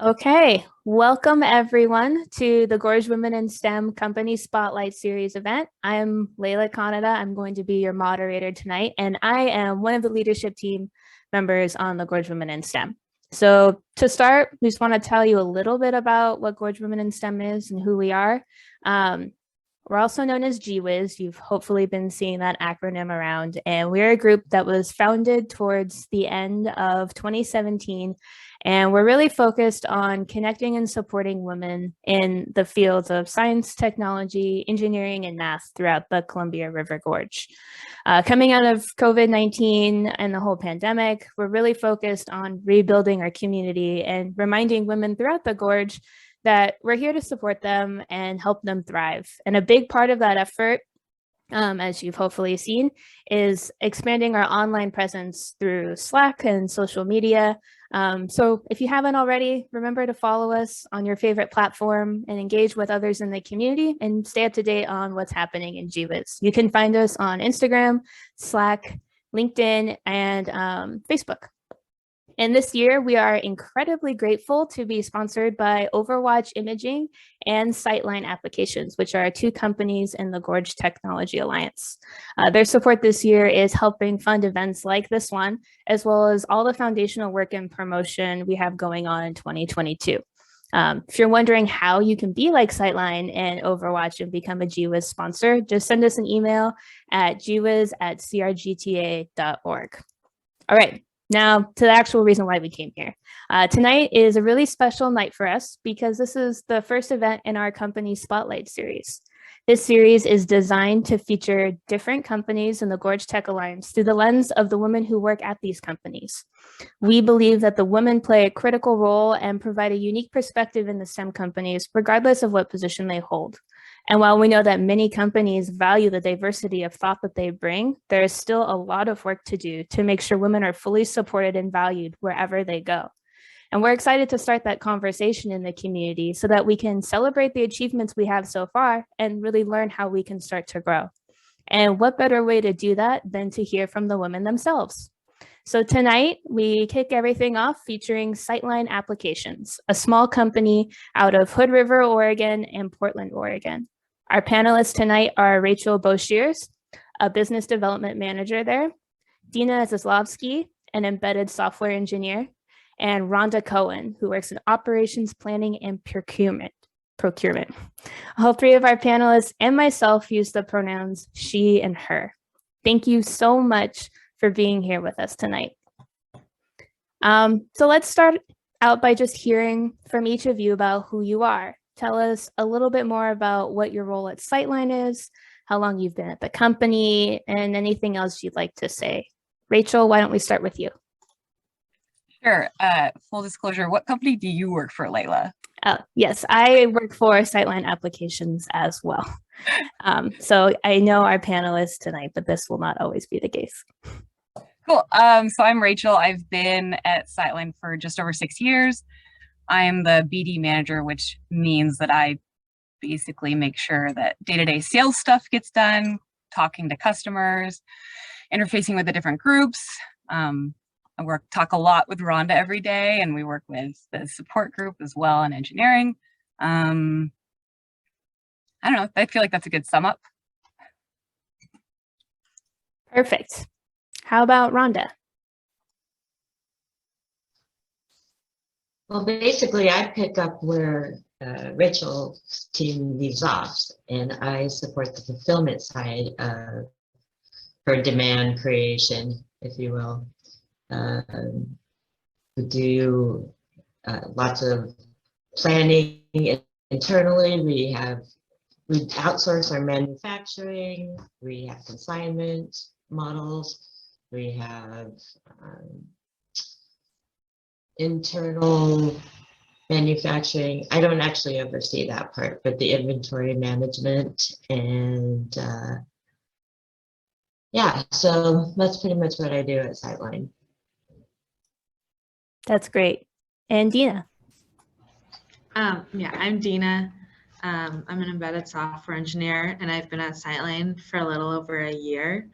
Okay, welcome everyone to the Gorge Women in STEM Company Spotlight Series event. I'm Leila, Kaneda. I'm going to be your moderator tonight, and I am one of the leadership team members on the Gorge Women in STEM. So to start, we just want to tell you a little bit about what Gorge Women in STEM is and who we are. We're also known as GWIS. You've hopefully been seeing that acronym around, and we're a group that was founded towards the end of 2017. And we're really focused on connecting and supporting women in the fields of science, technology, engineering, and math throughout the Columbia River Gorge. Coming out of COVID-19 and the whole pandemic, we're really focused on rebuilding our community and reminding women throughout the gorge that we're here to support them and help them thrive. And a big part of that effort, as you've hopefully seen, is expanding our online presence through Slack and social media. So if you haven't already, remember to follow us on your favorite platform and engage with others in the community and stay up to date on what's happening in GWIS. You can find us on Instagram, Slack, LinkedIn, and Facebook. And this year, we are incredibly grateful to be sponsored by Overwatch Imaging and SightLine Applications, which are two companies in the Gorge Technology Alliance. Their support this year is helping fund events like this one, as well as all the foundational work and promotion we have going on in 2022. If you're wondering how you can be like SightLine and Overwatch and become a GWIS sponsor, just send us an email at gwis@crgta.org. All right. Now, to the actual reason why we came here. Tonight is a really special night for us because this is the first event in our company Spotlight series. This series is designed to feature different companies in the Gorge Tech Alliance through the lens of the women who work at these companies. We believe that the women play a critical role and provide a unique perspective in the STEM companies, regardless of what position they hold. And while we know that many companies value the diversity of thought that they bring, there is still a lot of work to do to make sure women are fully supported and valued wherever they go. And we're excited to start that conversation in the community so that we can celebrate the achievements we have so far and really learn how we can start to grow. And what better way to do that than to hear from the women themselves? So tonight, we kick everything off featuring SightLine Applications, a small company out of Hood River, Oregon and Portland, Oregon. Our panelists tonight are Rachel Boshears, a business development manager there, Dina Zaslavsky, an embedded software engineer, and Rhonda Cohen, who works in operations planning and procurement. All three of our panelists and myself use the pronouns she and her. Thank you so much for being here with us tonight. So let's start out by just hearing from each of you about who you are. Tell us a little bit more about what your role at SightLine is, how long you've been at the company, and anything else you'd like to say. Rachel, why don't we start with you? Sure. Full disclosure, what company do you work for, Leila? Yes, I work for SightLine Applications as well. So I know our panelists tonight, but this will not always be the case. Cool. So I'm Rachel. I've been at SightLine for just over 6 years. I'm the BD manager, which means that I basically make sure that day-to-day sales stuff gets done, talking to customers, interfacing with the different groups. I talk a lot with Rhonda every day, and we work with the support group as well in engineering. I don't know. I feel like that's a good sum up. Perfect. How about Rhonda? Well, basically, I pick up where Rachel's team leaves off, and I support the fulfillment side of her demand creation, if you will. We do lots of planning internally. We outsource our manufacturing. We have consignment models. We have internal manufacturing. I don't actually oversee that part, but the inventory management and yeah, so that's pretty much what I do at SightLine. That's great. And Dina? Yeah, I'm Dina. I'm an embedded software engineer, and I've been at SightLine for a little over a year.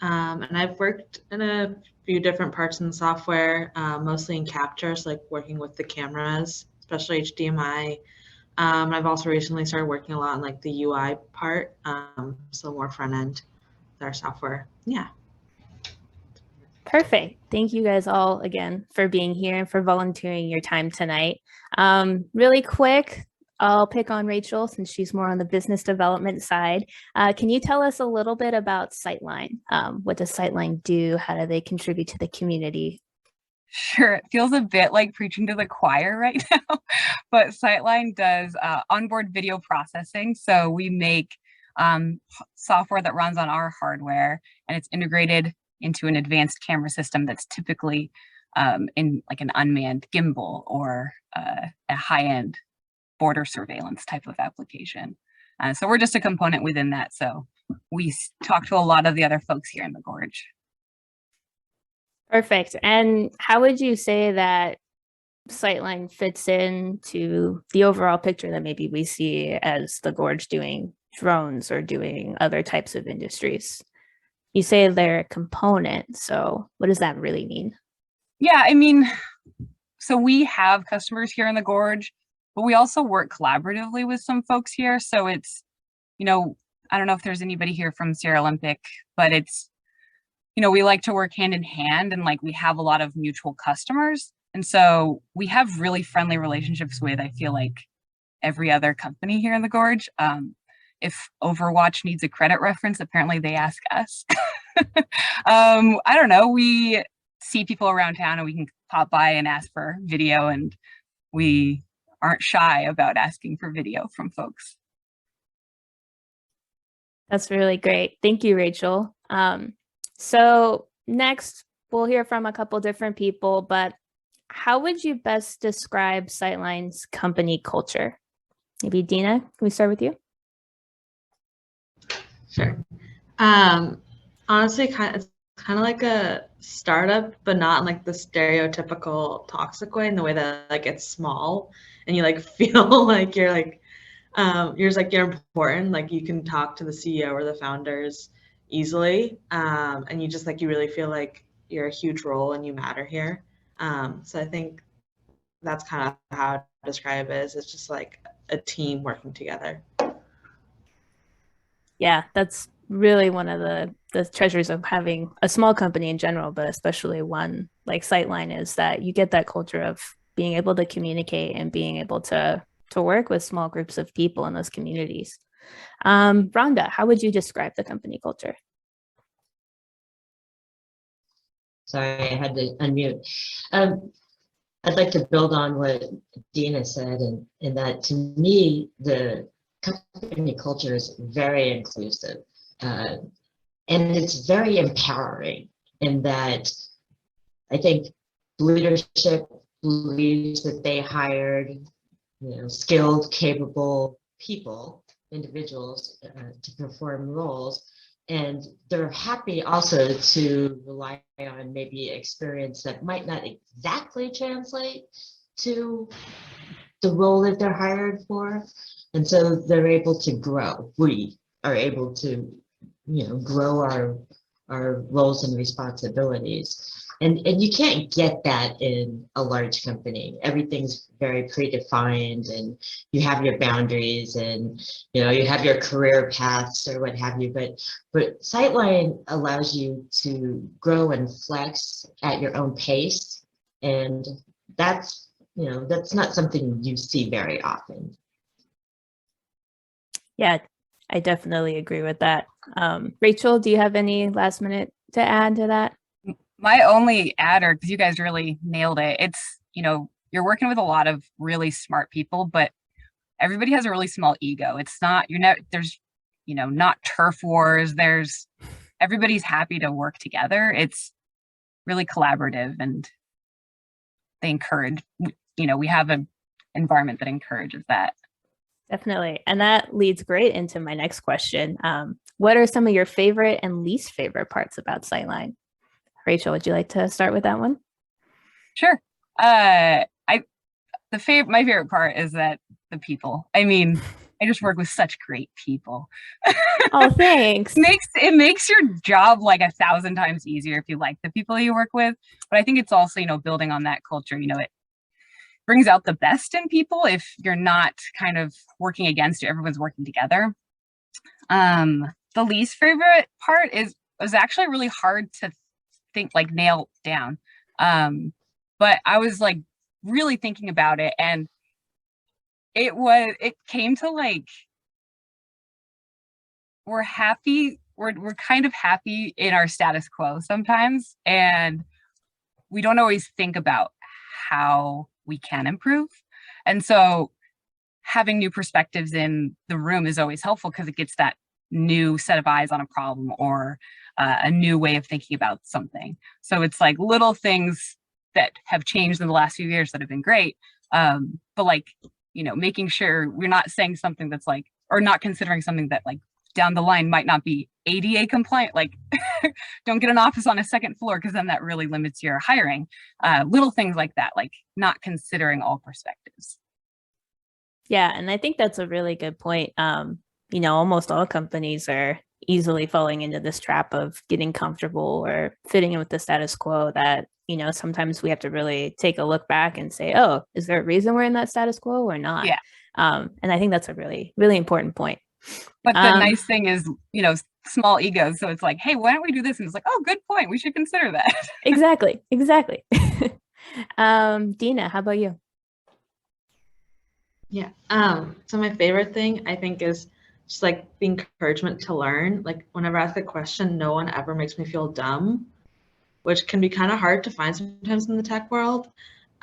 And I've worked in a few different parts in the software, mostly in capture, so like working with the cameras, especially HDMI. I've also recently started working a lot on like the UI part, so more front end with our software. Yeah. Perfect. Thank you guys all again for being here and for volunteering your time tonight. Really quick, I'll pick on Rachel since she's more on the business development side. Can you tell us a little bit about SightLine? What does SightLine do? How do they contribute to the community? Sure, it feels a bit like preaching to the choir right now, but SightLine does onboard video processing. So we make software that runs on our hardware, and it's integrated into an advanced camera system that's typically in like an unmanned gimbal or a high-end border surveillance type of application. So we're just a component within that. So we talk to a lot of the other folks here in the Gorge. Perfect. And how would you say that SightLine fits into the overall picture that maybe we see as the Gorge doing drones or doing other types of industries? You say they're a component, so what does that really mean? Yeah, I mean, so we have customers here in the Gorge, but we also work collaboratively with some folks here. So it's, I don't know if there's anybody here from Sierra Olympic, but it's, we like to work hand in hand, and like we have a lot of mutual customers. And so we have really friendly relationships with, I feel like, every other company here in the Gorge. If Overwatch needs a credit reference, apparently they ask us. I don't know, we see people around town and we can pop by and ask for video, and we aren't shy about asking for video from folks. That's really great. Thank you, Rachel. So next, we'll hear from a couple different people, but how would you best describe SightLine's company culture? Maybe Dina, can we start with you? Sure. Honestly, it's kind of like a startup, but not in like the stereotypical toxic way, in the way that like it's small and you like feel like you're important. Like you can talk to the CEO or the founders easily, and you just like you really feel like you're a huge role and you matter here. So I think that's kind of how I describe it. It's just like a team working together. Yeah, that's really one of the treasures of having a small company in general, but especially one like SightLine, is that you get that culture of being able to communicate and being able to work with small groups of people in those communities. Rhonda, how would you describe the company culture? Sorry, I had to unmute. I'd like to build on what Dina said, and that to me, the company culture is very inclusive, and it's very empowering in that I think leadership believes that they hired skilled, capable people, individuals to perform roles. And they're happy also to rely on maybe experience that might not exactly translate to the role that they're hired for. And so they're able to grow. We are able to, grow our roles and responsibilities. And you can't get that in a large company. Everything's very predefined, and you have your boundaries, and you have your career paths or what have you. But SightLine allows you to grow and flex at your own pace, and that's not something you see very often. Yeah, I definitely agree with that. Rachel, do you have any last minute to add to that? My only adder, because you guys really nailed it, it's, you're working with a lot of really smart people, but everybody has a really small ego. It's not, there's, not turf wars. Everybody's happy to work together. It's really collaborative, and they encourage, we have an environment that encourages that. Definitely. And that leads great into my next question. What are some of your favorite and least favorite parts about SightLine? Rachel, would you like to start with that one? Sure. My favorite part is that the people. I mean, I just work with such great people. Oh, thanks. It makes your job like 1,000 times easier if you like the people you work with. But I think it's also, building on that culture, it brings out the best in people if you're not kind of working against it, everyone's working together. The least favorite part was actually really hard to nail down. But I was like really thinking about it, and it came to we're kind of happy in our status quo sometimes, and we don't always think about how we can improve. And so having new perspectives in the room is always helpful because it gets that new set of eyes on a problem or a new way of thinking about something. So it's like little things that have changed in the last few years that have been great. But making sure we're not saying something that's or not considering something that down the line might not be ADA compliant. Don't get an office on a second floor because then that really limits your hiring. Little things like that, not considering all perspectives. Yeah, and I think that's a really good point. Almost all companies are easily falling into this trap of getting comfortable or fitting in with the status quo that, sometimes we have to really take a look back and say, oh, is there a reason we're in that status quo or not? Yeah. And I think that's a really, really important point. But the nice thing is, small egos. So it's like, hey, why don't we do this? And it's like, oh, good point. We should consider that. Exactly. Dina, how about you? Yeah. So my favorite thing I think is just the encouragement to learn. Whenever I ask a question, no one ever makes me feel dumb, which can be kind of hard to find sometimes in the tech world.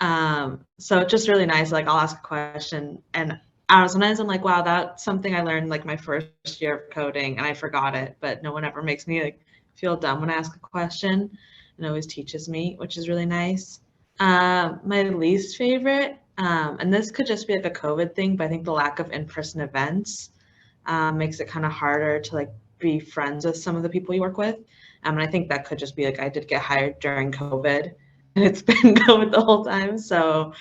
So it's just really nice. I'll ask a question and sometimes I'm like, wow, that's something I learned my first year of coding and I forgot it, but no one ever makes me feel dumb when I ask a question. It always teaches me, which is really nice. My least favorite, and this could just be a COVID thing, but I think the lack of in-person events makes it kind of harder to be friends with some of the people you work with. And I think that could just be I did get hired during COVID and it's been COVID the whole time. So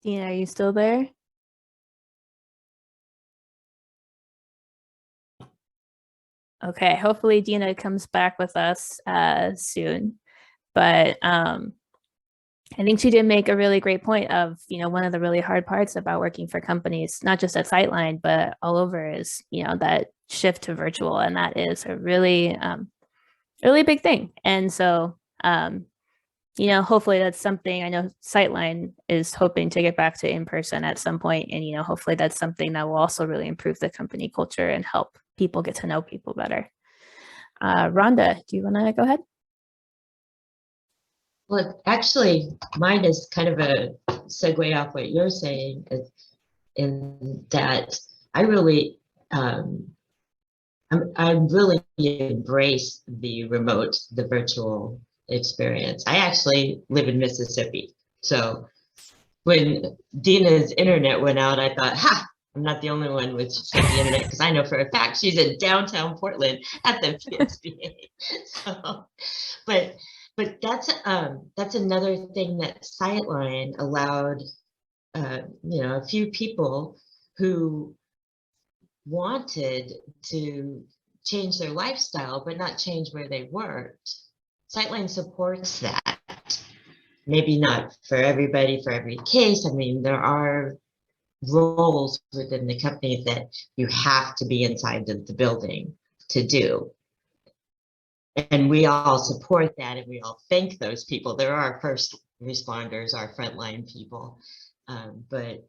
Dina, are you still there? Okay, hopefully Dina comes back with us soon. But I think she did make a really great point of, one of the really hard parts about working for companies, not just at SightLine, but all over is, that shift to virtual. And that is a really, really big thing. And so, hopefully that's something. I know SightLine is hoping to get back to in person at some point, and hopefully that's something that will also really improve the company culture and help people get to know people better. Rhonda, do you want to go ahead? Well, actually, mine is kind of a segue off what you're saying, in that I really, I really embrace the virtual experience. I actually live in Mississippi. So when Dina's internet went out, I thought, ha, I'm not the only one with the internet, because I know for a fact she's in downtown Portland at the PSBA. So, but that's another thing that SightLine allowed, a few people who wanted to change their lifestyle, but not change where they worked. SightLine supports that. Maybe not for everybody, for every case. I mean, there are roles within the company that you have to be inside of the building to do. And we all support that, and we all thank those people. There are first responders, our frontline people, but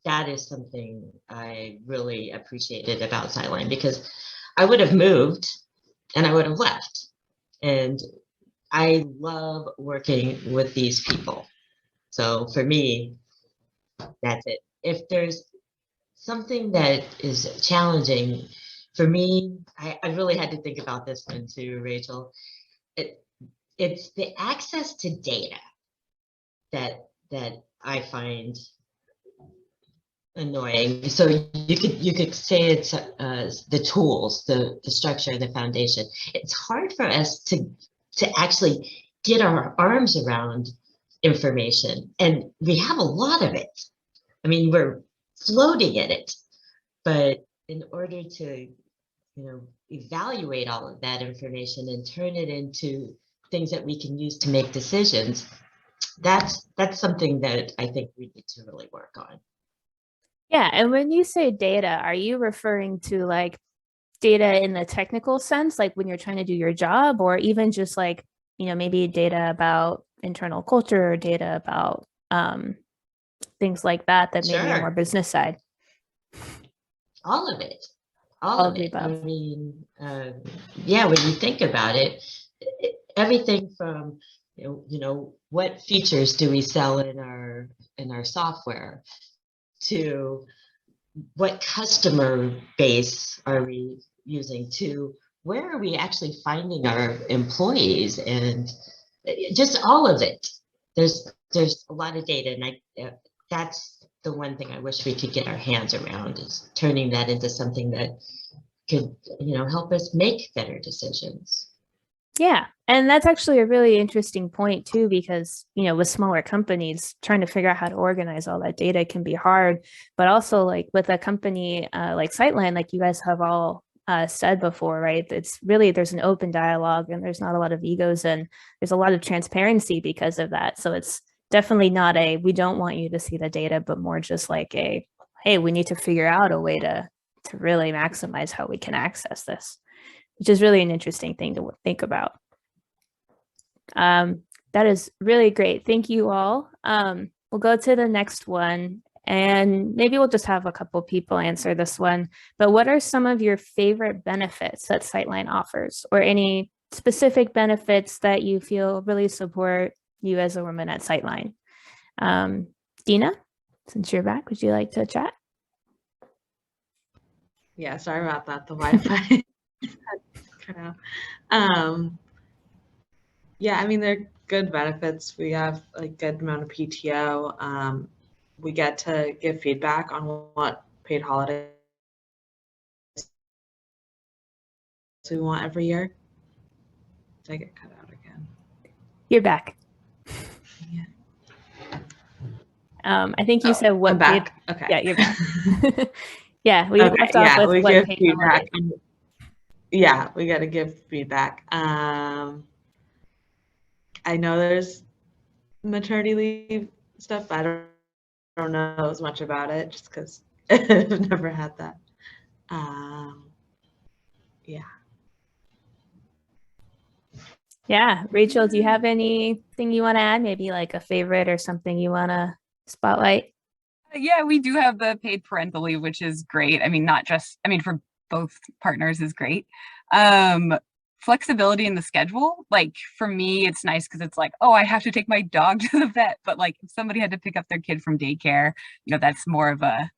that is something I really appreciated about SightLine, because I would have moved and I would have left. And I love working with these people. So for me, that's it. If there's something that is challenging, for me, I really had to think about this one too, Rachel. It's the access to data that I find annoying. So you could say it's the tools, the structure, the foundation. It's hard for us to to actually get our arms around information. And we have a lot of it. I mean, we're floating in it, but in order to, evaluate all of that information and turn it into things that we can use to make decisions, that's something that I think we need to really work on. Yeah, and when you say data, are you referring to like data in the technical sense, like when you're trying to do your job, or even just like, maybe data about internal culture or data about things like that maybe are more business side? All of it. All of the above. I mean, yeah, when you think about it, everything from, what features do we sell in our software, to what customer base are we using, to where are we actually finding our employees, and just all of it. There's a lot of data, and that's the one thing I wish we could get our hands around, is turning that into something that could, help us make better decisions. Yeah. And that's actually a really interesting point too, because, with smaller companies, trying to figure out how to organize all that data can be hard. But also like with a company like SightLine, like you guys have all said before, right? It's really, there's an open dialogue and there's not a lot of egos, and there's a lot of transparency because of that. So it's definitely not we don't want you to see the data, but more just like hey, we need to figure out a way to really maximize how we can access this, which is really an interesting thing to think about. That is really great. Thank you all. We'll go to the next one, and maybe we'll just have a couple people answer this one. But what are some of your favorite benefits that SightLine offers, or any specific benefits that you feel really support you as a woman at SightLine? Dina, since you're back, would you like to chat? Yeah, sorry about that. The Wi-Fi cut out. Yeah, I mean, they're good benefits. We have a good amount of PTO. We get to give feedback on what paid holidays we want every year. Did I get cut out again? You're back. Yeah. I think you said what I'm back. Okay. Yeah, you're back. Yeah, we left off with we what give paid feedback. holidays. Yeah, we got to give feedback. I know there's maternity leave stuff, but I don't know as much about it just because I've never had that. Yeah. Yeah, Rachel, do you have anything you want to add? Maybe like a favorite or something you want to spotlight? Yeah, we do have the paid parental leave, which is great. I mean, for both partners is great. Flexibility in the schedule. Like for me, it's nice because it's like, oh, I have to take my dog to the vet, but like if somebody had to pick up their kid from daycare, that's more of a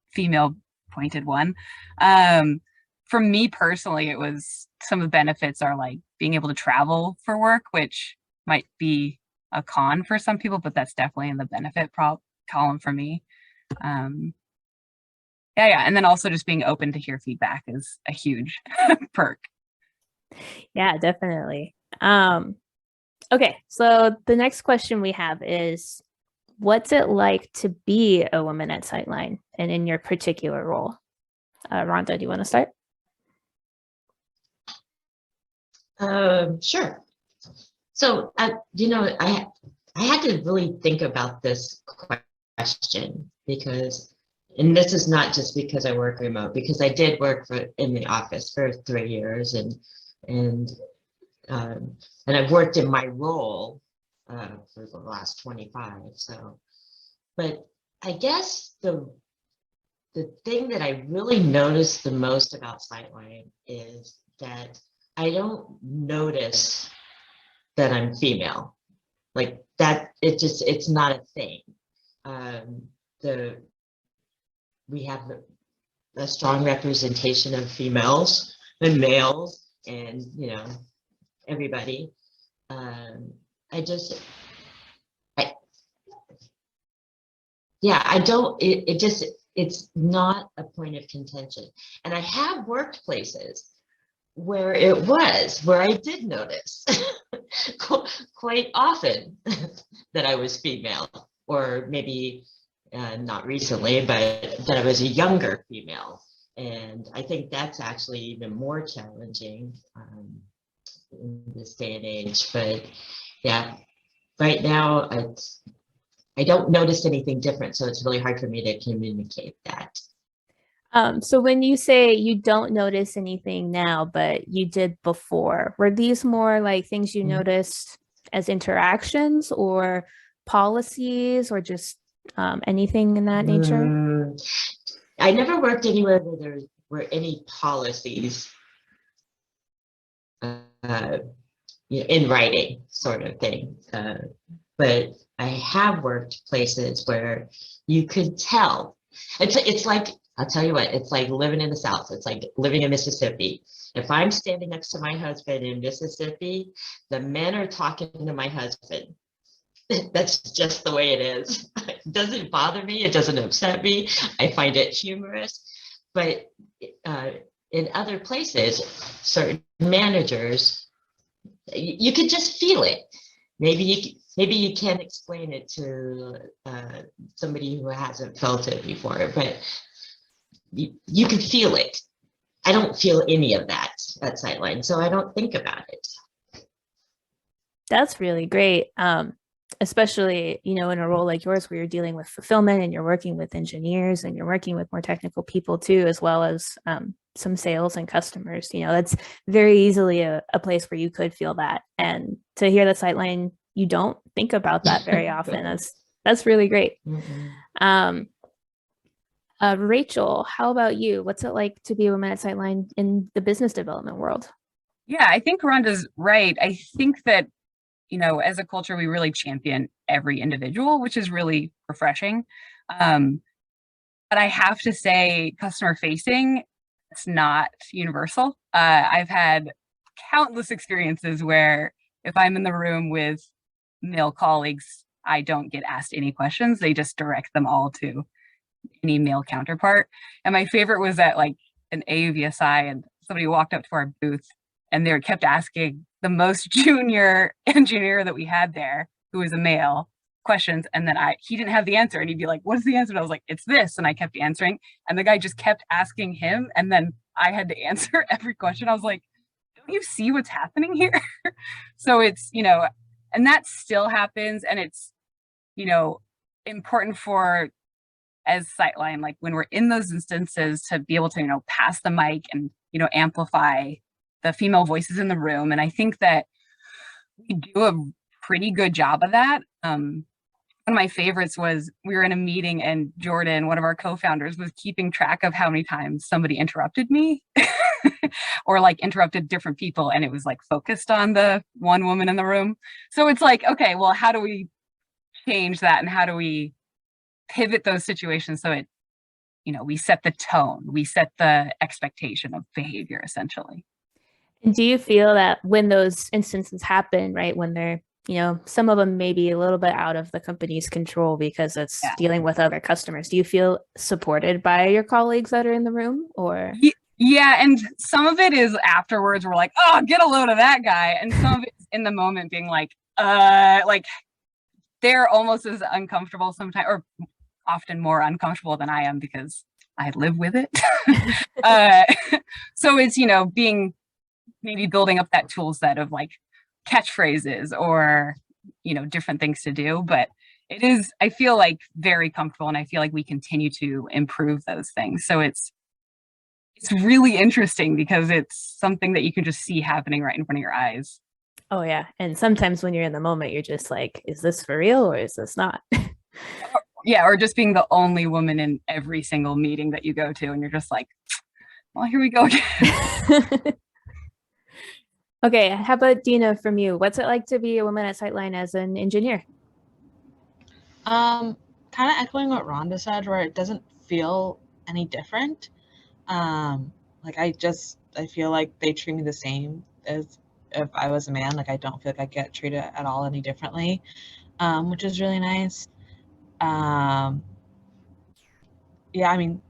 female pointed one. For me personally, it was, some of the benefits are like being able to travel for work, which might be a con for some people, but that's definitely in the benefit column for me. Yeah. And then also just being open to hear feedback is a huge perk. Yeah, definitely. Okay, so the next question we have is, what's it like to be a woman at SightLine and in your particular role? Rhonda, do you want to start? Sure. So, I had to really think about this question because, and this is not just because I work remote, because I did work in the office for 3 years, and I've worked in my role for the last 25. So, but I guess the thing that I really noticed the most about SightLine is that I don't notice that I'm female. Like that, it's not a thing. We have a strong representation of females and males, and everybody. I don't. It's not a point of contention. And I have worked places where I did notice quite often that I was female, or maybe not recently, but that I was a younger female. And I think that's actually even more challenging in this day and age. But yeah, right now I don't notice anything different, so it's really hard for me to communicate that. So when you say you don't notice anything now, but you did before, were these more like things you noticed as interactions or policies or just anything in that nature? I never worked anywhere where there were any policies in writing, sort of thing. But I have worked places where you could tell. It's like, I'll tell you what, it's like living in the South. It's like living in Mississippi. If I'm standing next to my husband in Mississippi, the men are talking to my husband. That's just the way it is. It doesn't bother me. It doesn't upset me. I find it humorous. But in other places, certain managers, you can just feel it. Maybe you can't explain it to somebody who hasn't felt it before, but you can feel it. I don't feel any of that at SightLine, so I don't think about it. That's really great. Especially, in a role like yours where you're dealing with fulfillment and you're working with engineers and you're working with more technical people too, as well as some sales and customers. That's very easily a place where you could feel that. And to hear the SightLine, you don't think about that very often. That's really great. Rachel, how about you? What's it like to be a woman at SightLine in the business development world? Yeah, I think Rhonda's right. I think that as a culture, we really champion every individual, which is really refreshing. But I have to say, customer facing, it's not universal. I've had countless experiences where if I'm in the room with male colleagues, I don't get asked any questions. They just direct them all to any male counterpart. And my favorite was at like an AUVSI, and somebody walked up to our booth and they kept asking the most junior engineer that we had there, who was a male, questions. And then he didn't have the answer. And he'd be like, what's the answer? And I was like, it's this. And I kept answering. And the guy just kept asking him. And then I had to answer every question. I was like, don't you see what's happening here? So it's, and that still happens. And it's, important for, as SightLine, like when we're in those instances, to be able to, pass the mic and, amplify the female voices in the room. And I think that we do a pretty good job of that. One of my favorites was we were in a meeting and Jordan, one of our co-founders, was keeping track of how many times somebody interrupted me or like interrupted different people. And it was like focused on the one woman in the room. So it's like, okay, well, how do we change that? And how do we pivot those situations so it, we set the tone, we set the expectation of behavior essentially. And do you feel that when those instances happen, right, when they're, some of them may be a little bit out of the company's control because it's dealing with other customers, do you feel supported by your colleagues that are in the room, or? Yeah, and some of it is afterwards we're like, oh, get a load of that guy. And some of it is in the moment being like they're almost as uncomfortable sometimes, or often more uncomfortable than I am because I live with it. So it's, being maybe building up that tool set of like catchphrases or, different things to do. But it is, I feel like, very comfortable, and I feel like we continue to improve those things. So it's really interesting because it's something that you can just see happening right in front of your eyes. Oh yeah. And sometimes when you're in the moment, you're just like, is this for real or is this not? Yeah, or just being the only woman in every single meeting that you go to, and you're just like, well, here we go again. Okay, how about Dina, from you? What's it like to be a woman at SightLine as an engineer? Kind of echoing what Rhonda said, where it doesn't feel any different. Like I feel like they treat me the same as if I was a man. Like I don't feel like I get treated at all any differently, which is really nice. Yeah, I mean,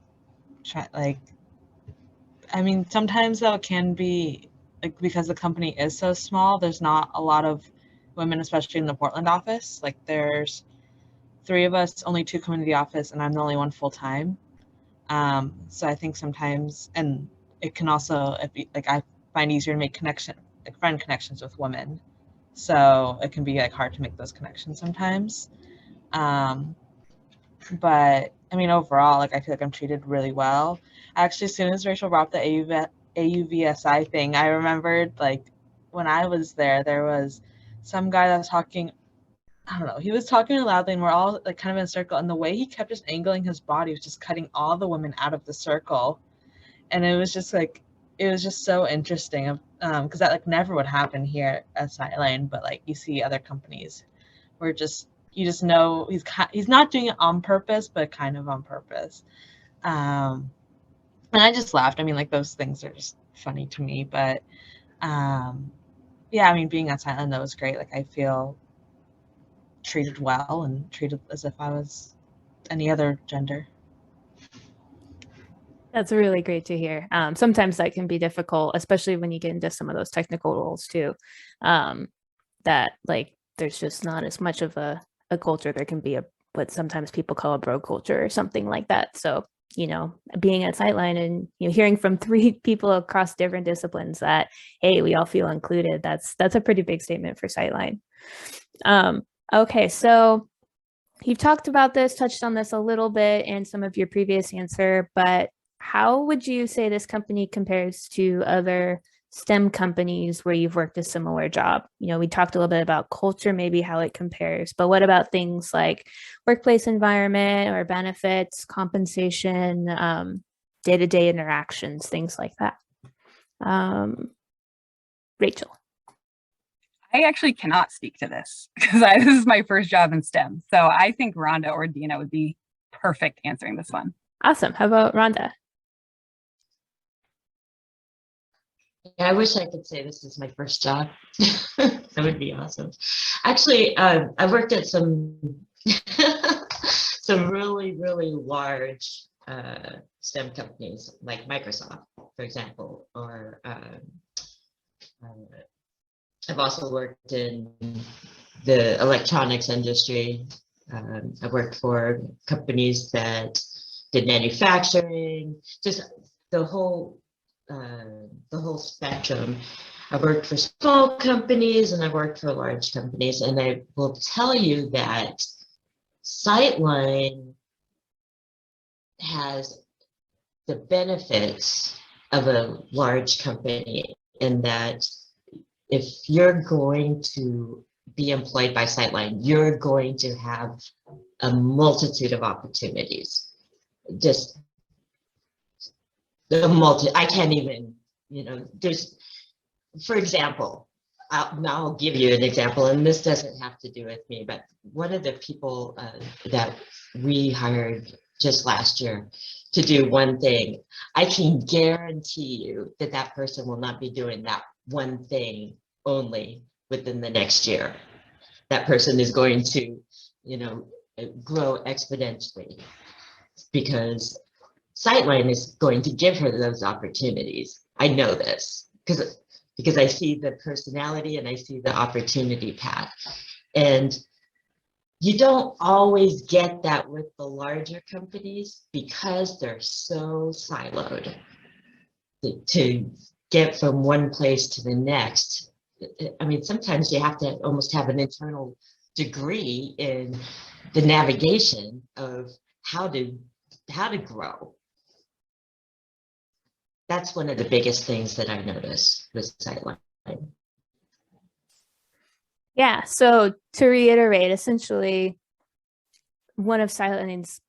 sometimes though it can be like because the company is so small, there's not a lot of women, especially in the Portland office. Like there's 3 of us, only 2 come into the office, and I'm the only one full time. So I think sometimes, and it can also, like I find easier to make friend connections with women. So it can be like hard to make those connections sometimes. But I mean, overall, like I feel like I'm treated really well. Actually, as soon as Rachel brought up the AUVSI thing, I remembered like when I was there was some guy that was talking, I don't know, he was talking loudly and we're all like kind of in a circle, and the way he kept just angling his body was just cutting all the women out of the circle. And it was just like, it was just so interesting, because that like never would happen here at SightLine, but like you see other companies where just, you just know he's not doing it on purpose, but kind of on purpose. And I just laughed. I mean, like those things are just funny to me, but yeah, I mean, being at SightLine, that was great. Like I feel treated well and treated as if I was any other gender. That's really great to hear. Sometimes that can be difficult, especially when you get into some of those technical roles too. That like there's just not as much of a culture. There can be what sometimes people call a bro culture or something like that. So, you know, being at SightLine and hearing from 3 people across different disciplines that, hey, we all feel included. That's a pretty big statement for SightLine. Okay, so you've talked about this, touched on this a little bit in some of your previous answer, but how would you say this company compares to other STEM companies where you've worked a similar job? We talked a little bit about culture, maybe how it compares, but what about things like workplace environment or benefits, compensation, day-to-day interactions, things like that? Rachel. I actually cannot speak to this because this is my first job in STEM. So I think Rhonda or Dina would be perfect answering this one. Awesome. How about Rhonda? Yeah, I wish I could say this is my first job. That would be awesome. Actually, I worked at some really, really large STEM companies like Microsoft, for example, or I've also worked in the electronics industry. I worked for companies that did manufacturing, just the whole spectrum. I worked for small companies and I worked for large companies, and I will tell you that SightLine has the benefits of a large company in that if you're going to be employed by SightLine, you're going to have a multitude of opportunities. Just I can't even, there's, for example, I'll give you an example, and this doesn't have to do with me, but one of the people that we hired just last year to do one thing, I can guarantee you that that person will not be doing that one thing only within the next year. That person is going to, grow exponentially because SightLine is going to give her those opportunities. I know this because I see the personality and I see the opportunity path. And you don't always get that with the larger companies because they're so siloed. To get from one place to the next, I mean, sometimes you have to almost have an internal degree in the navigation of how to grow. That's one of the biggest things that I noticed with SightLine. Yeah, so to reiterate, essentially, one of SightLine's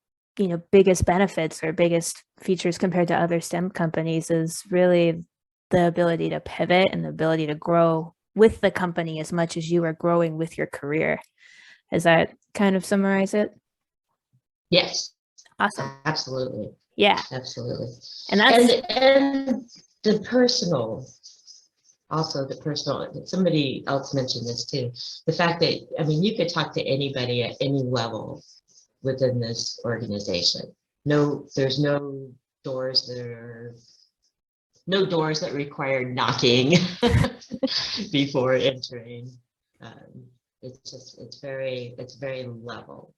biggest benefits or biggest features compared to other STEM companies is really the ability to pivot and the ability to grow with the company as much as you are growing with your career. Does that kind of summarize it? Yes. Awesome. Absolutely. Yeah. Absolutely. And that's and the personal. Also, the personal, somebody else mentioned this too. The fact that, I mean, you could talk to anybody at any level within this organization. No, there's no doors that are no doors that required knocking before entering. It's very level.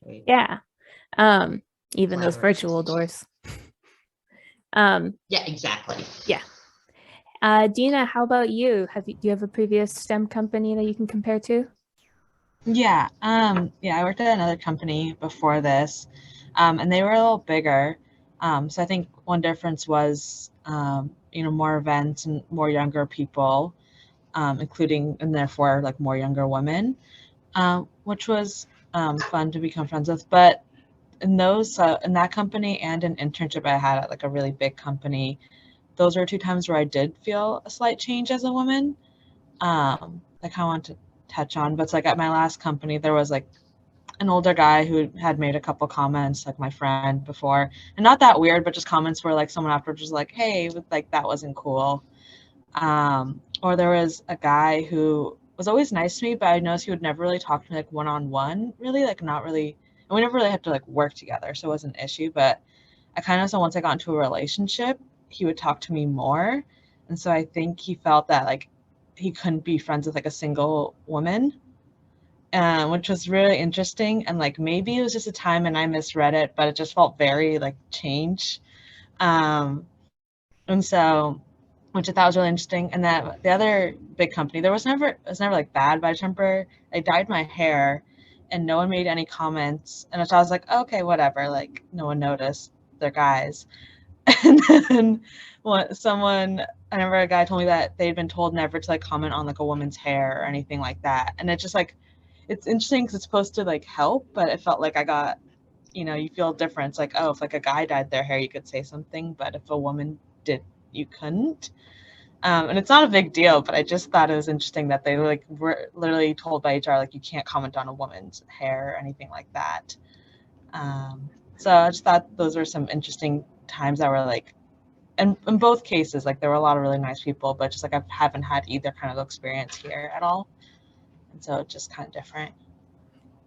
Right? Yeah. Even those virtual doors. Yeah, exactly. Yeah. Dina, how about you? Do you have a previous STEM company that you can compare to? Yeah, I worked at another company before this, and they were a little bigger. So I think one difference was, more events and more younger people, including and therefore like more younger women, which was fun to become friends with. But in that company and an internship I had at like a really big company, those were two times where I did feel a slight change as a woman. I kind of want to touch on, but it's like at my last company, there was like an older guy who had made a couple comments, like my friend before, and not that weird, but just comments where like someone afterwards was like, "Hey, like that wasn't cool." Or there was a guy who was always nice to me, but I noticed he would never really talk to me like one-on-one, really, like not really, and we never really had to like work together, so it wasn't an issue. But I kind of, so once I got into a relationship, he would talk to me more, and so I think he felt that like he couldn't be friends with like a single woman, which was really interesting. And like maybe it was just a time and I misread it, but it just felt very like change. And so, which I thought was really interesting. And that the other big company, it was never like bad, but I just remember I dyed my hair and no one made any comments. And so I was like, okay, whatever. Like no one noticed, they're guys. And then I remember a guy told me that they'd been told never to like comment on like a woman's hair or anything like that. And it just like, it's interesting because it's supposed to like help, but it felt like I got, you feel different. It's like, oh, if like a guy dyed their hair, you could say something, but if a woman did, you couldn't. And it's not a big deal, but I just thought it was interesting that they like were literally told by HR, like you can't comment on a woman's hair or anything like that. So I just thought those were some interesting times that were like, and in both cases, like there were a lot of really nice people, but just like I haven't had either kind of experience here at all. And so it's just kind of different.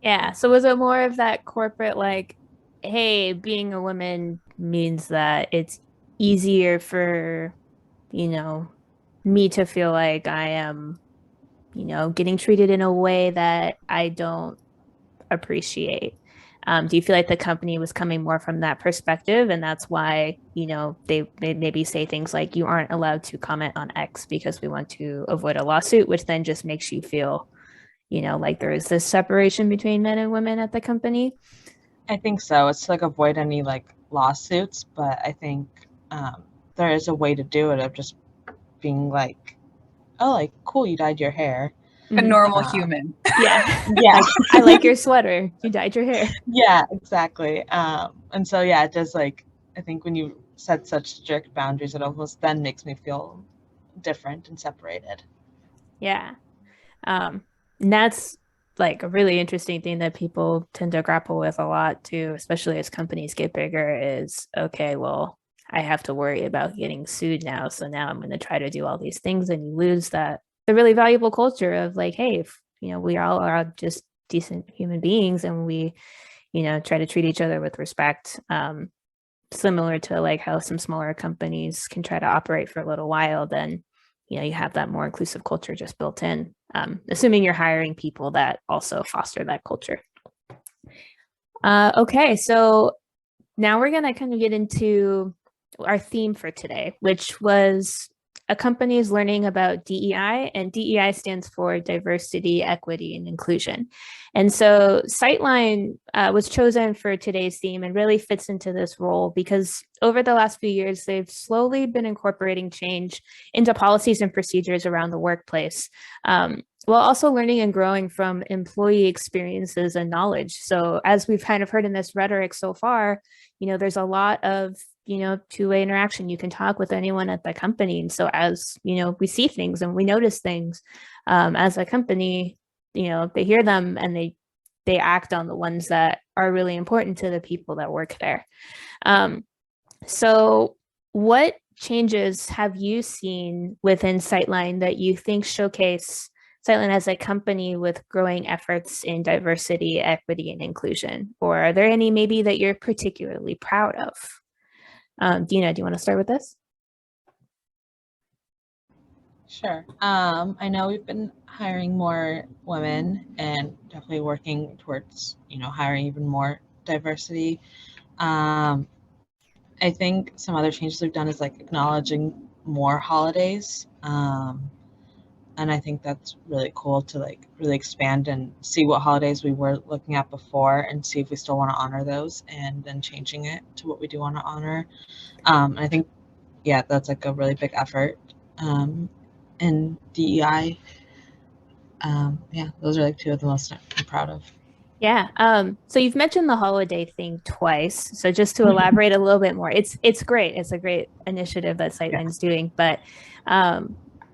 Yeah. So was it more of that corporate, like, hey, being a woman means that it's easier for, me to feel like I am, getting treated in a way that I don't appreciate? Do you feel like the company was coming more from that perspective, and that's why they maybe say things like you aren't allowed to comment on X because we want to avoid a lawsuit, which then just makes you feel like there is this separation between men and women at the company? I think so. It's to like avoid any like lawsuits, but I think there is a way to do it of just being like, oh, like cool, you dyed your hair. A normal human. Yeah. Yeah. I like your sweater. You dyed your hair. Yeah, exactly. And so yeah, it does like, I think when you set such strict boundaries, it almost then makes me feel different and separated. Yeah. And that's like a really interesting thing that people tend to grapple with a lot too, especially as companies get bigger, is okay, well, I have to worry about getting sued now. So now I'm going to try to do all these things, and you lose the really valuable culture of like, hey, if, we all are just decent human beings, and we, try to treat each other with respect. Similar to like how some smaller companies can try to operate for a little while, then you have that more inclusive culture just built in, assuming you're hiring people that also foster that culture. Okay, so now we're going to kind of get into our theme for today, which was a company is learning about DEI, and DEI stands for diversity, equity, and inclusion. And so SightLine was chosen for today's theme and really fits into this role because over the last few years, they've slowly been incorporating change into policies and procedures around the workplace, while also learning and growing from employee experiences and knowledge. So as we've kind of heard in this rhetoric so far, there's a lot of two-way interaction. You can talk with anyone at the company. And so as, we see things and we notice things as a company, they hear them and they act on the ones that are really important to the people that work there. So what changes have you seen within SightLine that you think showcase SightLine as a company with growing efforts in diversity, equity, and inclusion? Or are there any maybe that you're particularly proud of? Dina, do you want to start with this? Sure. I know we've been hiring more women and definitely working towards, hiring even more diversity. I think some other changes we've done is like acknowledging more holidays. And I think that's really cool to like really expand and see what holidays we were looking at before and see if we still want to honor those, and then changing it to what we do want to honor. And I think, yeah, that's like a really big effort. And DEI, yeah, those are like two of the most I'm proud of. Yeah. So you've mentioned the holiday thing twice. So just to elaborate a little bit more, it's great. It's a great initiative that SightLine's doing. But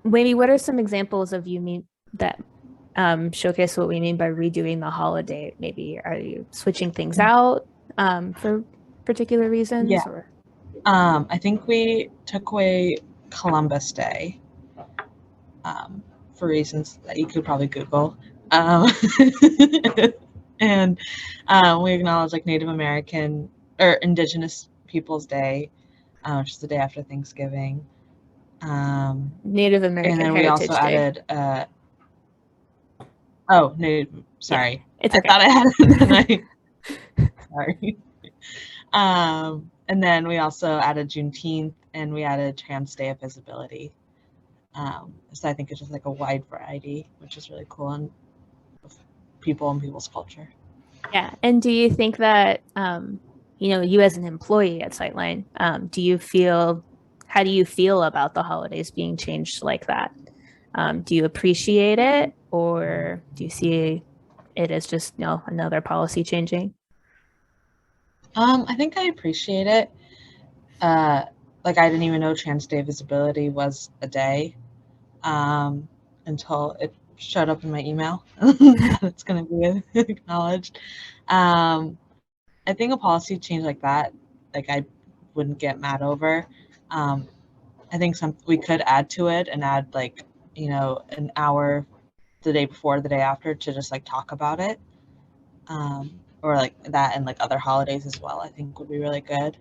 maybe what are some examples of that showcase what we mean by redoing the holiday? Maybe are you switching things out for particular reasons? Yeah. Or? I think we took away Columbus Day for reasons that you could probably Google. And we acknowledge like Native American or Indigenous Peoples Day, which is the day after Thanksgiving. Native American and then Heritage we also Day. added Native, sorry. Yeah, it's okay. I thought I had it, and sorry. And then we also added Juneteenth, and we added Trans Day of Visibility. So I think it's just like a wide variety, which is really cool, and people and people's culture. Yeah. And do you think that, you as an employee at SightLine, how do you feel about the holidays being changed like that? Do you appreciate it, or do you see it as just, another policy changing? I think I appreciate it. Like I didn't even know Trans Day Visibility was a day until it showed up in my email that it's going to be acknowledged. I think a policy change like that, like I wouldn't get mad over. I think we could add to it and add like, an hour the day before, the day after to just like talk about it. Or like that, and like other holidays as well, I think would be really good.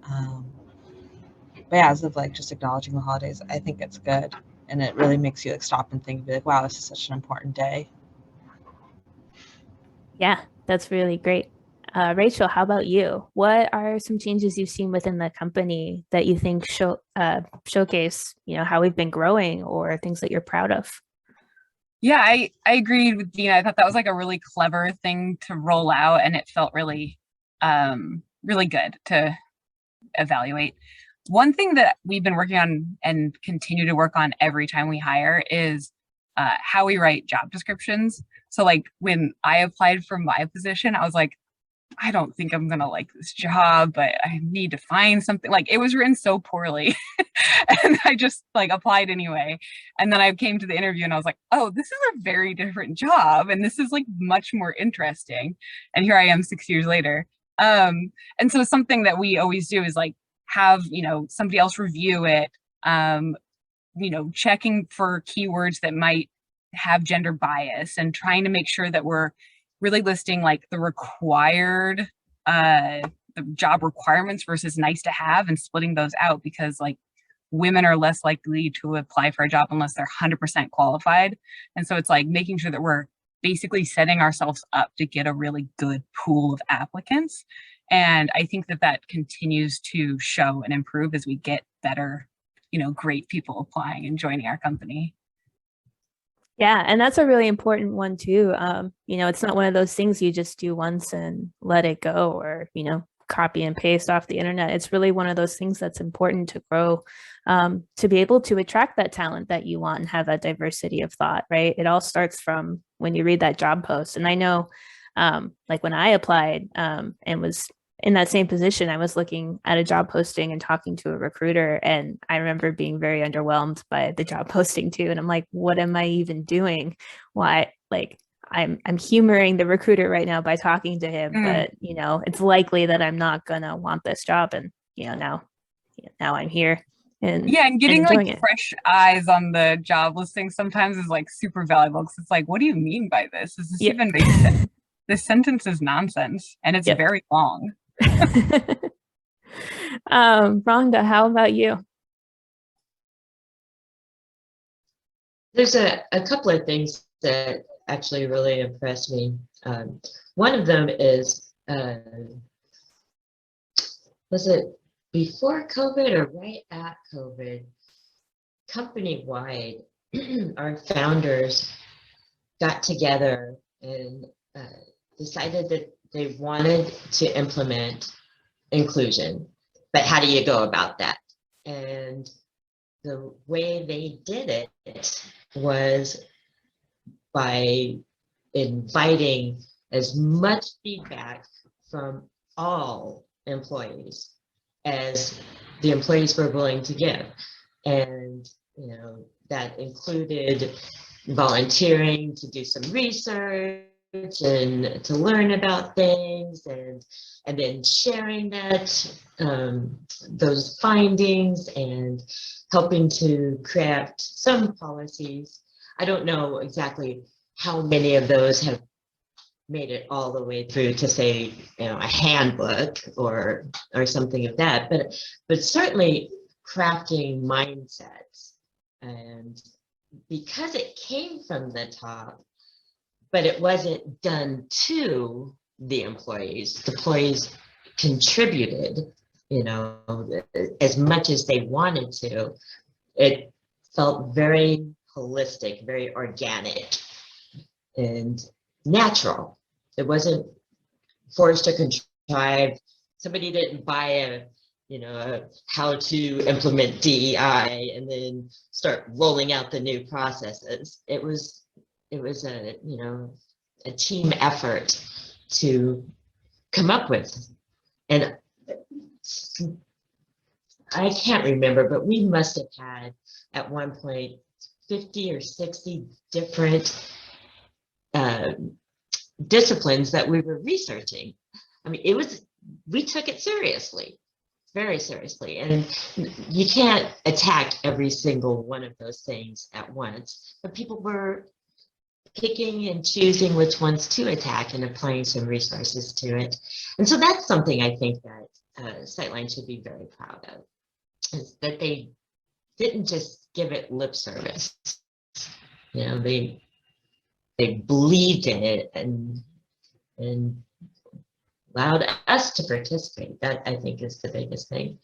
But yeah, as of like just acknowledging the holidays, I think it's good, and it really makes you like stop and think, be like, wow, this is such an important day. Yeah, that's really great. Rachel, how about you? What are some changes you've seen within the company that you think showcase, how we've been growing, or things that you're proud of? Yeah, I agreed with Dina. I thought that was like a really clever thing to roll out, and it felt really, really good to evaluate. One thing that we've been working on and continue to work on every time we hire is how we write job descriptions. So like when I applied for my position, I was like, I don't think I'm gonna like this job, but I need to find something. Like it was written so poorly and I just like applied anyway. And then I came to the interview and I was like, oh, this is a very different job, and this is like much more interesting. And here I am 6 years later. And so something that we always do is like have, somebody else review it, checking for keywords that might have gender bias, and trying to make sure that we're really listing like the required, the job requirements versus nice to have, and splitting those out, because like women are less likely to apply for a job unless they're 100% qualified. And so it's like making sure that we're basically setting ourselves up to get a really good pool of applicants. And I think that continues to show and improve as we get better, great people applying and joining our company. Yeah, and that's a really important one too. It's not one of those things you just do once and let it go, or, copy and paste off the internet. It's really one of those things that's important to grow, to be able to attract that talent that you want and have that diversity of thought, right? It all starts from when you read that job post. And I know, like when I applied and was in that same position, I was looking at a job posting and talking to a recruiter, and I remember being very underwhelmed by the job posting too. And I'm like, what am I even doing? Why? Like, I'm humoring the recruiter right now by talking to him, but it's likely that I'm not gonna want this job. And now I'm here. And getting like it. fresh eyes on the job listing sometimes is like super valuable, because it's like, what do you mean by this? Does this even make sense? This sentence is nonsense, and it's very long. Rhonda, how about you? There's a couple of things that actually really impressed me. One of them is, was it before COVID or right at COVID? Company-wide, our founders got together and decided that they wanted to implement inclusion, but how do you go about that? And the way they did it was by inviting as much feedback from all employees as the employees were willing to give. And, you know, that included volunteering to do some research and to learn about things, and then sharing that, those findings, and helping to craft some policies. I don't know exactly how many of those have made it all the way through to, say, you know, a handbook or something of that, but certainly crafting mindsets. And because it came from the top, but it wasn't done to the employees contributed, you know, as much as they wanted to. It felt very holistic, very organic and natural. It wasn't forced or contrived. Somebody didn't buy a, you know, how to implement DEI and then start rolling out the new processes. It was a, you know, a team effort to come up with. And I can't remember, but we must have had at one point 50 or 60 different disciplines that we were researching. I mean, we took it seriously, very seriously. And you can't attack every single one of those things at once, but people were picking and choosing which ones to attack and applying some resources to it. And so that's something I think that SightLine should be very proud of, is that they didn't just give it lip service. You know, they believed in it and allowed us to participate. That, I think, is the biggest thing.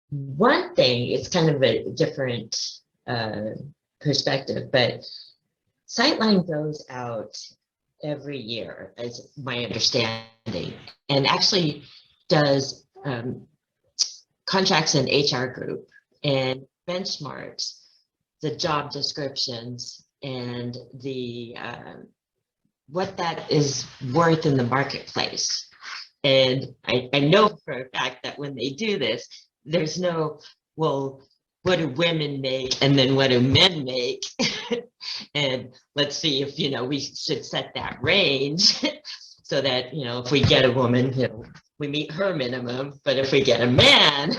One thing, it's kind of a different perspective, but SightLine goes out every year, as my understanding, and actually does contracts an HR group and benchmarks the job descriptions and the what that is worth in the marketplace. And I know for a fact that when they do this, there's no, well, what do women make and then what do men make? And let's see if, you know, we should set that range so that, you know, if we get a woman, you know, we meet her minimum, but if we get a man,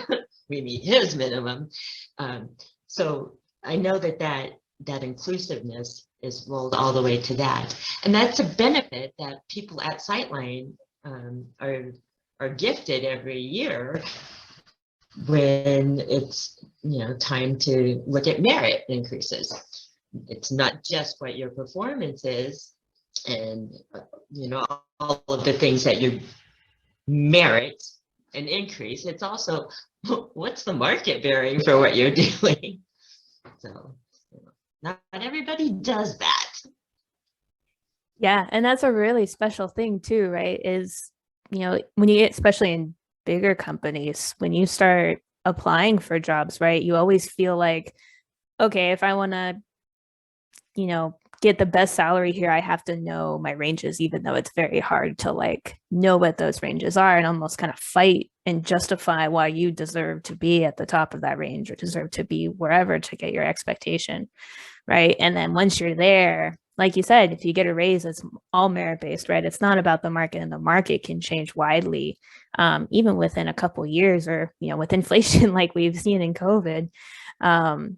we meet his minimum. So I know that inclusiveness is rolled all the way to that. And that's a benefit that people at SightLine are gifted every year when it's, you know, time to look at merit increases. It's not just what your performance is and, you know, all of the things that you merit an increase. It's also what's the market bearing for what you're doing. So, you know, not everybody does that. Yeah, and that's a really special thing too, right? Is, you know, when you get, especially in bigger companies, when you start applying for jobs, right, you always feel like, okay, if I want to, you know, get the best salary here, I have to know my ranges, even though it's very hard to like know what those ranges are and almost kind of fight and justify why you deserve to be at the top of that range or deserve to be wherever to get your expectation, right? And then once you're there, like you said, if you get a raise, it's all merit-based, right? It's not about the market, and the market can change widely, even within a couple of years, or, you know, with inflation like we've seen in COVID,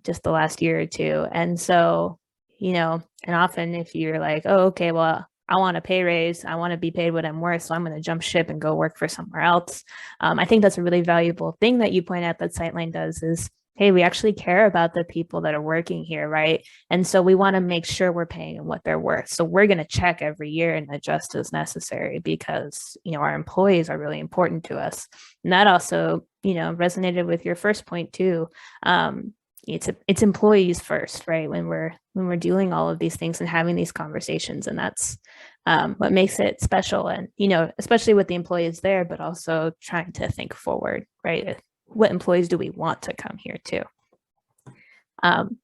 just the last year or two. And so, you know, and often if you're like, oh, okay, well, I want a pay raise, I want to be paid what I'm worth, so I'm going to jump ship and go work for somewhere else. I think that's a really valuable thing that you point out that SightLine does, is hey, we actually care about the people that are working here, right? And so we want to make sure we're paying them what they're worth. So we're going to check every year and adjust as necessary because, our employees are really important to us. And that also, resonated with your first point too. It's employees first, right? When we're doing all of these things and having these conversations, and that's what makes it special. And, especially with the employees there, but also trying to think forward, right? What employees do we want to come here too? And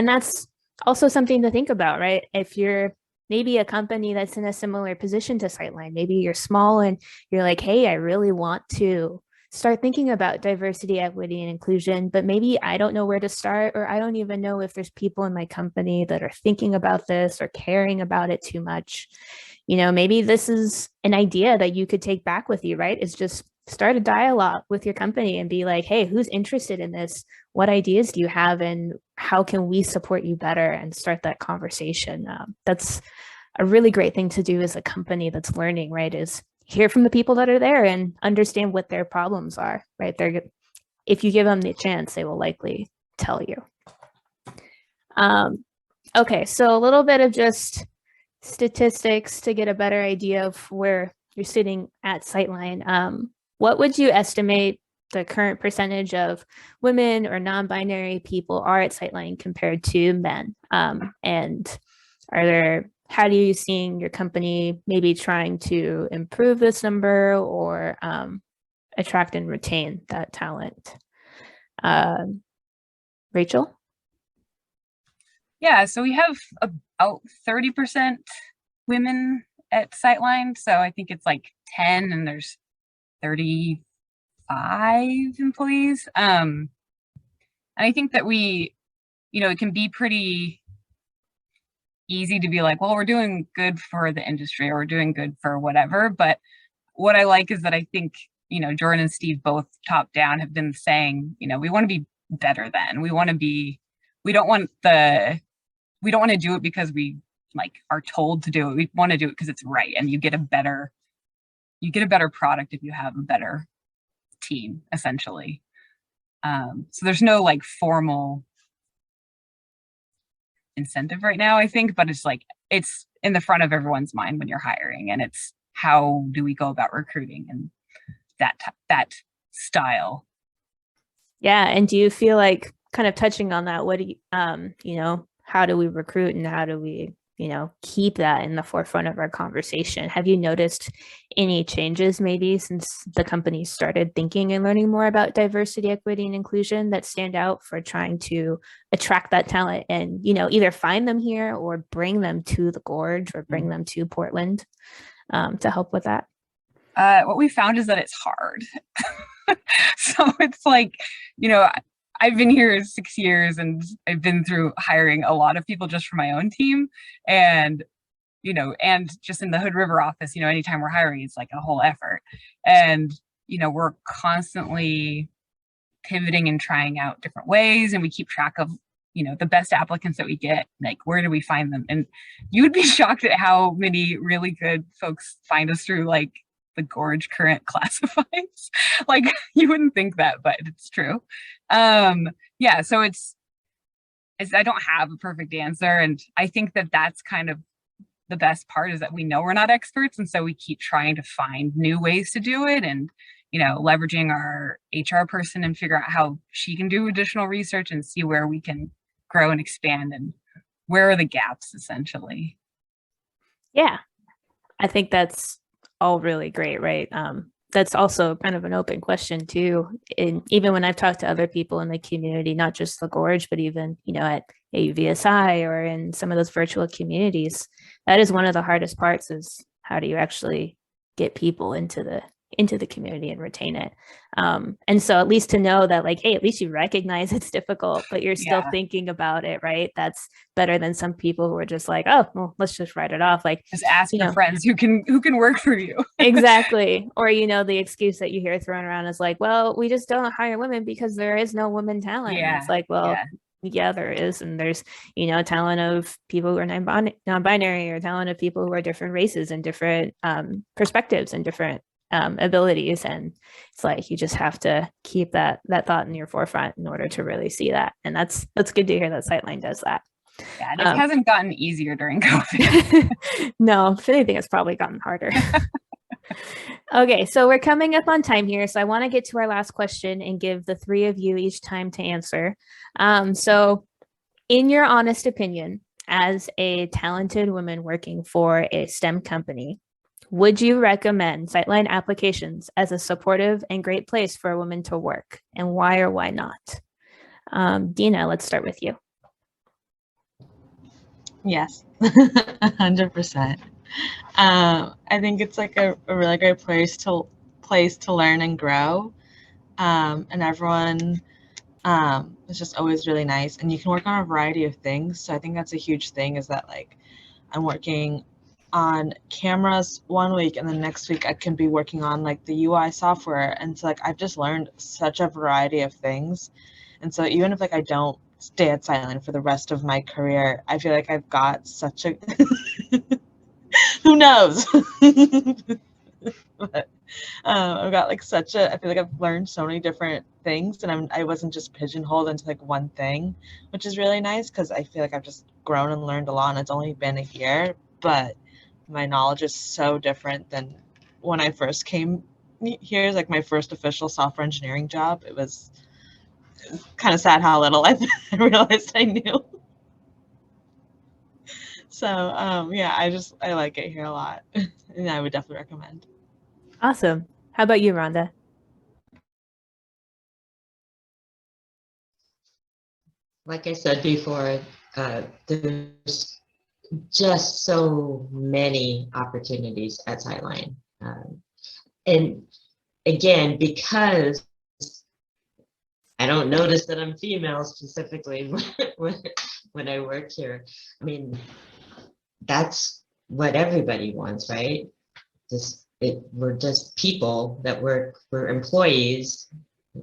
that's also something to think about, right? If you're maybe a company that's in a similar position to SightLine, maybe you're small and you're like, hey, I really want to start thinking about diversity, equity, and inclusion, but maybe I don't know where to start, or I don't even know if there's people in my company that are thinking about this or caring about it too much. Maybe this is an idea that you could take back with you, right? It's just start a dialogue with your company and be like, hey, who's interested in this? What ideas do you have? And how can we support you better? And start that conversation. That's a really great thing to do as a company that's learning, right? Is hear from the people that are there and understand what their problems are, right? If you give them the chance, they will likely tell you. Okay, so a little bit of just statistics to get a better idea of where you're sitting at SightLine. What would you estimate the current percentage of women or non-binary people are at SightLine compared to men? And how do you seeing your company maybe trying to improve this number or attract and retain that talent? Rachel? Yeah, so we have about 30% women at SightLine. So I think it's like 10 and there's 35 employees. And I think that it can be pretty easy to be like, well, we're doing good for the industry or we're doing good for whatever. But what I like is that I think, Jordan and Steve both top down have been saying, we want to be better than. We don't want to do it because we are told to do it. We want to do it because it's right. And you get a better product if you have a better team, essentially. So there's no formal incentive right now, I think, but it's in the front of everyone's mind when you're hiring, and it's how do we go about recruiting and that style. Yeah, and do you feel like, kind of touching on that, what do you how do we recruit and how do we keep that in the forefront of our conversation? Have you noticed any changes maybe since the company started thinking and learning more about diversity, equity, and inclusion that stand out for trying to attract that talent and, either find them here or bring them to the Gorge or bring them to Portland to help with that? What we found is that it's hard. So it's I've been here 6 years and I've been through hiring a lot of people just for my own team. And, and just in the Hood River office, anytime we're hiring, it's like a whole effort. And, we're constantly pivoting and trying out different ways. And we keep track of, the best applicants that we get, where do we find them? And you would be shocked at how many really good folks find us through the Gorge current classifieds. You wouldn't think that, but it's true. Yeah, so it's I don't have a perfect answer, and I think that that's kind of the best part, is that we know we're not experts, and so we keep trying to find new ways to do it, and leveraging our HR person and figure out how she can do additional research and see where we can grow and expand and where are the gaps, essentially. Yeah, I think that's all really great, right? That's also kind of an open question too. And even when I've talked to other people in the community, not just the Gorge, but even, at AUVSI or in some of those virtual communities, that is one of the hardest parts, is how do you actually get people into the community and retain it. And so at least to know that hey, at least you recognize it's difficult, but you're still thinking about it, right? That's better than some people who are just oh, well, let's just write it off. Just ask your friends who can work for you. Exactly. Or, the excuse that you hear thrown around is well, we just don't hire women because there is no women talent. Yeah. It's yeah, there is. And there's, talent of people who are non-binary or talent of people who are different races and different perspectives and different abilities. And it's like, you just have to keep that thought in your forefront in order to really see that. And that's good to hear that SightLine does that. Yeah, this hasn't gotten easier during COVID. No, if anything, it's probably gotten harder. Okay, so we're coming up on time here. So I want to get to our last question and give the three of you each time to answer. So in your honest opinion, as a talented woman working for a STEM company, would you recommend SightLine applications as a supportive and great place for a woman to work? And why or why not? Dina, let's start with you. Yes, 100%. I think it's like a really great place to learn and grow, and everyone is just always really nice, and you can work on a variety of things. So I think that's a huge thing, is that like I'm working on cameras one week, and then next week I can be working on like the UI software, and so like I've just learned such a variety of things. And so even if like I don't stay at SightLine for the rest of my career, I feel like I've got such a who knows. But I've got like I feel like I've learned so many different things, and I wasn't just pigeonholed into like one thing, which is really nice, because I feel like I've just grown and learned a lot, and it's only been a year, but my knowledge is so different than when I first came here. Like my first official software engineering job, it was kind of sad how little I realized I knew. So yeah, I like it here a lot, and I would definitely recommend. Awesome. How about you, Rhonda? Like I said before, there's just so many opportunities at SightLine. And again, because I don't notice that I'm female specifically when I work here. I mean, that's what everybody wants, right? We're just people that work, we're employees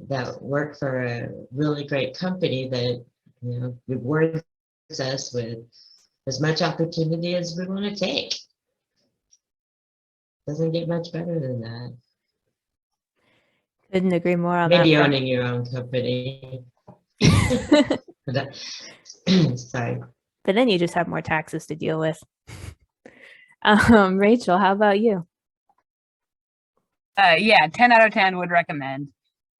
that work for a really great company that, you know, rewards us with as much opportunity as we want to take. Doesn't get much better than that. Couldn't agree more on Maybe that. owning your own company. Sorry. But then you just have more taxes to deal with. Rachel, how about you? Yeah, 10 out of 10 would recommend.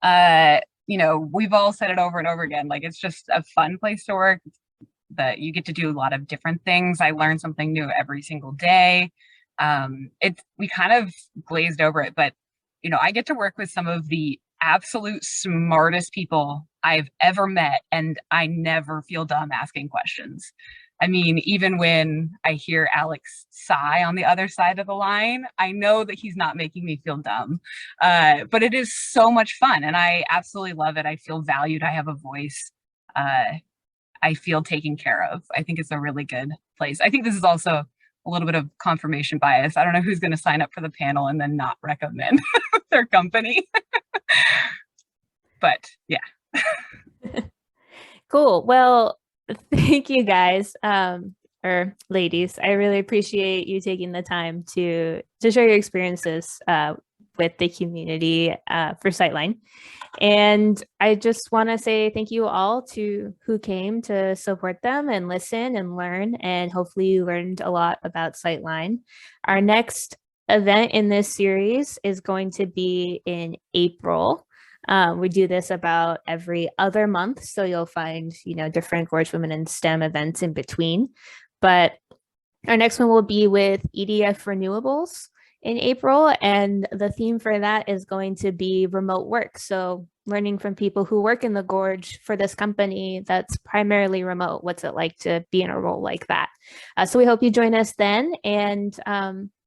You know, we've all said it over and over again, like it's just a fun place to work, that you get to do a lot of different things. I learn something new every single day. We kind of glazed over it, but you know, I get to work with some of the absolute smartest people I've ever met, and I never feel dumb asking questions. I mean, even when I hear Alex sigh on the other side of the line, I know that he's not making me feel dumb. But it is so much fun, and I absolutely love it. I feel valued. I have a voice. I feel taken care of. I think it's a really good place. I think this is also a little bit of confirmation bias. I don't know who's going to sign up for the panel and then not recommend their company. But yeah. Cool. Well, thank you guys, or ladies. I really appreciate you taking the time to share your experiences with the community for SightLine. And I just want to say thank you all to who came to support them and listen and learn. And hopefully you learned a lot about SightLine. Our next event in this series is going to be in April. We do this about every other month, so you'll find, you know, different Gorge Women in STEM events in between. But our next one will be with EDF Renewables in April, and the theme for that is going to be remote work. So learning from people who work in the Gorge for this company that's primarily remote. What's it like to be in a role like that? So we hope you join us then. And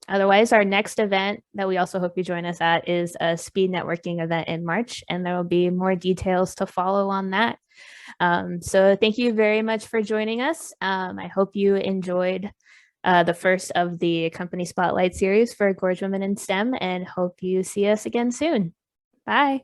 otherwise, our next event that we also hope you join us at is a speed networking event in March, and there will be more details to follow on that. So thank you very much for joining us. I hope you enjoyed the first of the Company Spotlight series for Gorge Women in STEM, and hope you see us again soon. Bye.